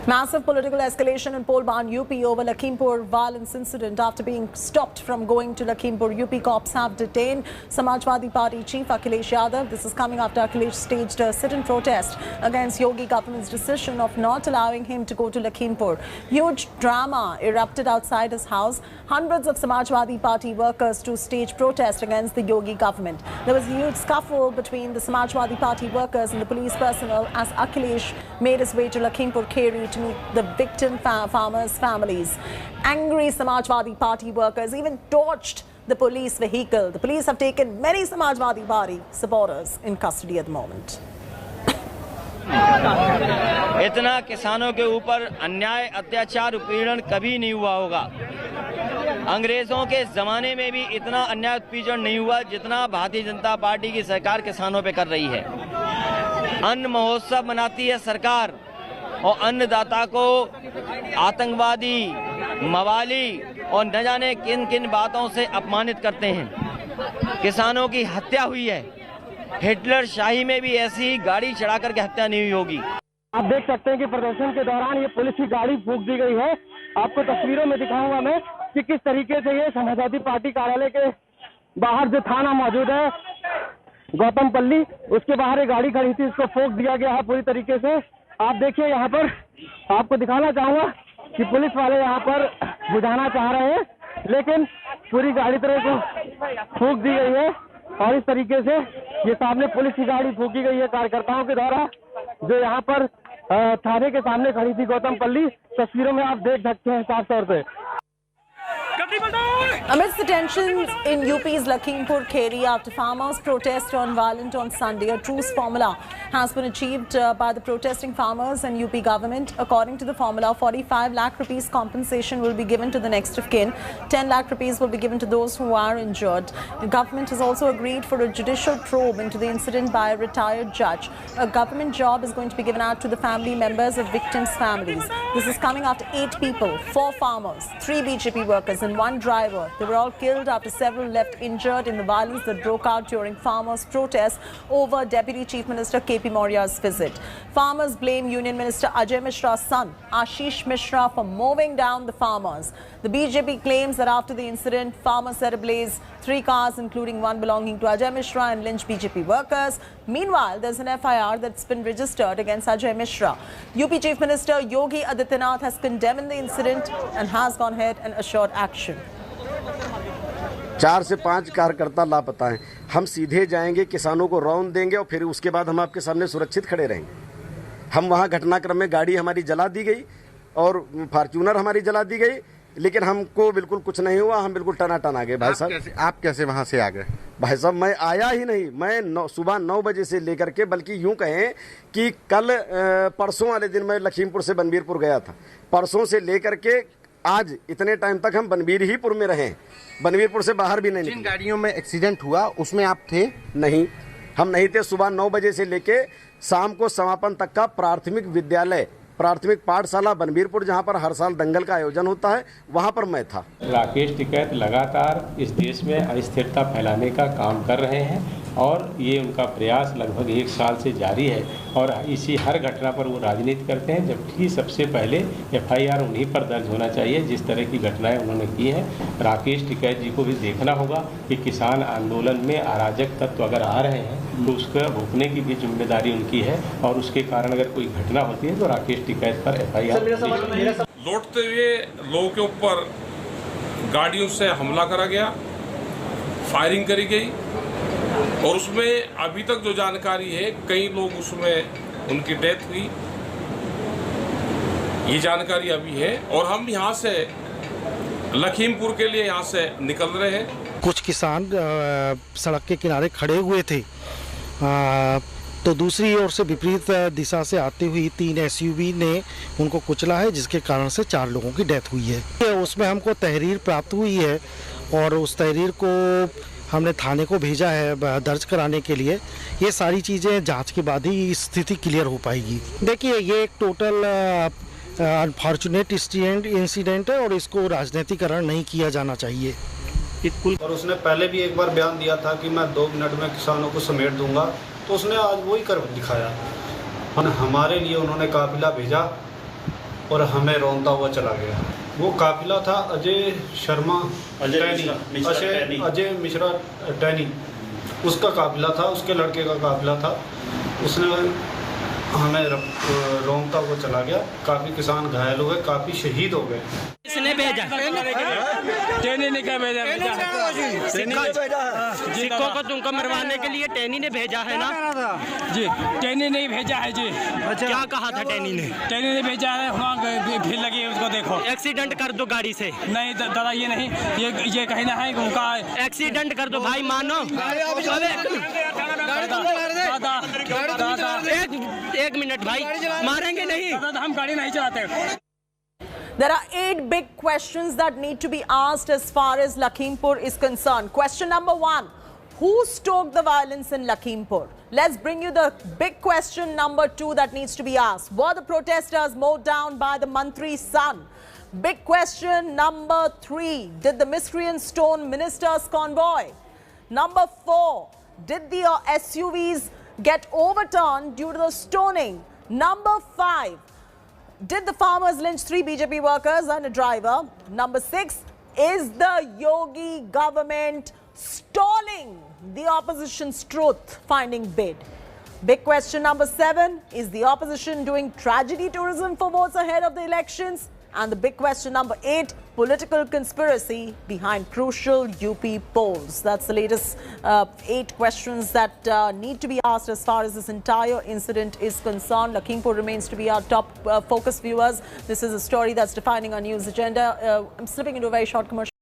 Massive political escalation in Polban, UP over Lakhimpur violence incident. After being stopped from going to Lakhimpur, UP cops have detained Samajwadi Party chief Akhilesh Yadav. This is coming after Akhilesh staged a sit-in protest against Yogi government's decision of not allowing him to go to Lakhimpur. Huge drama erupted outside his house. Hundreds of Samajwadi Party workers to stage protest against the Yogi government. There was a huge scuffle between the Samajwadi Party workers and the police personnel as Akhilesh made his way to Lakhimpur Kheri to meet the victim farmers' families. Angry Samajwadi Party workers even torched the police vehicle. The police have taken many Samajwadi Party supporters in custody at the moment. इतना किसानों के ऊपर अन्याय, अत्याचार, उत्पीड़न कभी नहीं हुआ होगा। अंग्रेजों के जमाने में भी इतना अन्याय उत्पीड़न नहीं हुआ जितना भारतीय जनता पार्टी की सरकार किसानों पे कर रही है। अन्न महोत्सव मनाती है सरकार और अन्नदाता को आतंकवादी, मवाली और न जाने किन किन बातों से अपमानित करते हैं। किसानों की हत्या हुई है। हिटलर शाही में भी ऐसी गाड़ी चढ़ा करके हत्या नहीं हुई होगी। आप देख सकते हैं कि प्रदर्शन के दौरान ये पुलिस की गाड़ी फूंक दी गई है। आपको तस्वीरों में दिखाऊंगा मैं कि किस तरीके से ये समाजवादी पार्टी कार्यालय के बाहर जो थाना मौजूद है गौतमपल्ली, उसके बाहर एक गाड़ी खड़ी थी, इसको फूंक दिया गया है पूरी तरीके से। आप देखिए यहाँ पर, आपको दिखाना चाहूंगा कि पुलिस वाले यहाँ पर बुझाना चाह रहे हैं, लेकिन पूरी गाड़ी तरह को फूंक दी गई है और इस तरीके से ये सामने पुलिस की गाड़ी फूंकी गई है कार्यकर्ताओं के द्वारा, जो यहाँ पर थाने के सामने खड़ी थी गौतमपल्ली। तस्वीरों में आप देख सकते हैं साफ तौर पे। Amidst the tensions in UP's Lakhimpur Kheri after farmers protest turned violent on Sunday, a truce formula has been achieved by the protesting farmers and UP government. According to the formula, 45 lakh rupees compensation will be given to the next of kin. 10 lakh rupees will be given to those who are injured. The government has also agreed for a judicial probe into the incident by a retired judge. A government job is going to be given out to the family members of victims' families. This is coming after 8 people, 4 farmers, 3 BJP workers and 1 driver. They were all killed after several left injured in the violence that broke out during farmers' protests over Deputy Chief Minister KP Maurya's visit. Farmers blame Union Minister Ajay Mishra's son, Ashish Mishra, for mowing down the farmers. The BJP claims that after the incident, farmers set ablaze 3 cars, including one belonging to Ajay Mishra, and lynched BJP workers. Meanwhile, there's an FIR that's been registered against Ajay Mishra. UP Chief Minister Yogi Adityanath has condemned the incident and has gone ahead and assured action. 4 से 5 कार्यकर्ता लापता हैं। हम सीधे जाएंगे, किसानों को रौंद देंगे और फिर उसके बाद हम आपके सामने सुरक्षित खड़े रहेंगे। हम वहां घटनाक्रम में गाड़ी हमारी जला दी गई और फॉर्च्यूनर हमारी जला दी गई, लेकिन हमको बिल्कुल कुछ नहीं हुआ। हम बिल्कुल टनाटन आ गए। भाई साहब, आप कैसे वहां से आ गए? भाई साहब, मैं आया ही नहीं। मैं सुबह 9 बजे से लेकर के, बल्कि यूं कहें कि कल परसों वाले दिन मैं लखीमपुर से बनबीरपुर गया था। परसों से लेकर के आज इतने टाइम तक हम बनबीर ही पुर में रहे, बनबीरपुर से बाहर भी नहीं निकले। जिन गाड़ियों में एक्सीडेंट हुआ उसमें आप थे? नहीं, हम नहीं थे। सुबह 9 बजे से लेके शाम को समापन तक का प्राथमिक विद्यालय, प्राथमिक पाठशाला बनबीरपुर, जहां पर हर साल दंगल का आयोजन होता है, वहां पर मैं था। राकेश टिकैत लगातार इस देश में अस्थिरता फैलाने का काम कर रहे हैं और ये उनका प्रयास लगभग 1 साल से जारी है और इसी हर घटना पर वो राजनीति करते हैं, जबकि सबसे पहले FIR उन्हीं पर दर्ज होना चाहिए जिस तरह की घटनाएं उन्होंने की हैं। राकेश टिकैत जी को भी देखना होगा कि किसान आंदोलन में अराजक तत्व अगर आ रहे हैं तो उसका रोकने की भी जिम्मेदारी उनकी है और उसके कारण अगर कोई घटना होती है तो राकेश टिकैत पर FIR। लौटते हुए लोगों के ऊपर गाड़ियों से हमला करा गया, फायरिंग करी गई और उसमें अभी तक जो जानकारी है कई लोग उसमें उनकी डेथ हुई, ये जानकारी अभी है। और हम यहाँ से लखीमपुर के लिए यहाँ से निकल रहे हैं। कुछ किसान सड़क के किनारे खड़े हुए थे, तो दूसरी ओर से विपरीत दिशा से आती हुई 3 SUV ने उनको कुचला है, जिसके कारण से 4 लोगों की डेथ हुई है। उसमें हमको तहरीर प्राप्त हुई है और उस तहरीर को हमने थाने को भेजा है दर्ज कराने के लिए। ये सारी चीज़ें जांच के बाद ही स्थिति क्लियर हो पाएगी। देखिए, ये एक टोटल अनफॉर्चुनेट इंसिडेंट है और इसको राजनीतिकरण नहीं किया जाना चाहिए। और उसने पहले भी एक बार बयान दिया था कि मैं 2 मिनट में किसानों को समेट दूंगा, तो उसने आज वही कर दिखाया। हमारे लिए उन्होंने काफिला भेजा और हमें रौंदता हुआ चला गया। वो काफिला था अजय शर्मा अजय मिश्रा टैनी, उसका काफिला था, उसके लड़के का काफिला था। उसने हमें रौंदता हुआ चला गया। काफ़ी किसान घायल हुए, काफ़ी शहीद हो गए। इसने भेजा टैनी ने क्या भेजा? सिक्कों को तुमको मरवाने के लिए टैनी ने भेजा है ना? जी टैनी नहीं भेजा है जी। अच्छा, क्या कहा था टैनी ने? टैनी ने भेजा है, वहाँ भीड़ लगी है, उसको देखो। एक्सीडेंट कर दो गाड़ी से। नहीं दादा ये नहीं, ये कहना है उनका एक्सीडेंट कर दो भाई, मानो। एक मिनट भाई, मारेंगे नहीं, हम गाड़ी नहीं चलाते। There are 8 big questions that need to be asked as far as Lakhimpur is concerned. Question number 1, who stoked the violence in Lakhimpur? Let's bring you the big question number 2 that needs to be asked. Were the protesters mowed down by the Mantri's son? Big question number 3, did the miscreants stone minister's convoy? Number 4, did the SUVs get overturned due to the stoning? Number 5, did the farmers lynch 3 BJP workers and a driver? Number 6, is the Yogi government stalling the opposition's truth-finding bid? Big question number 7, is the opposition doing tragedy tourism for votes ahead of the elections? And the big question number 8, political conspiracy behind crucial UP polls. That's the latest 8 questions that need to be asked as far as this entire incident is concerned. Lakhimpur remains to be our top focus, viewers. This is a story that's defining our news agenda. I'm slipping into a very short commercial.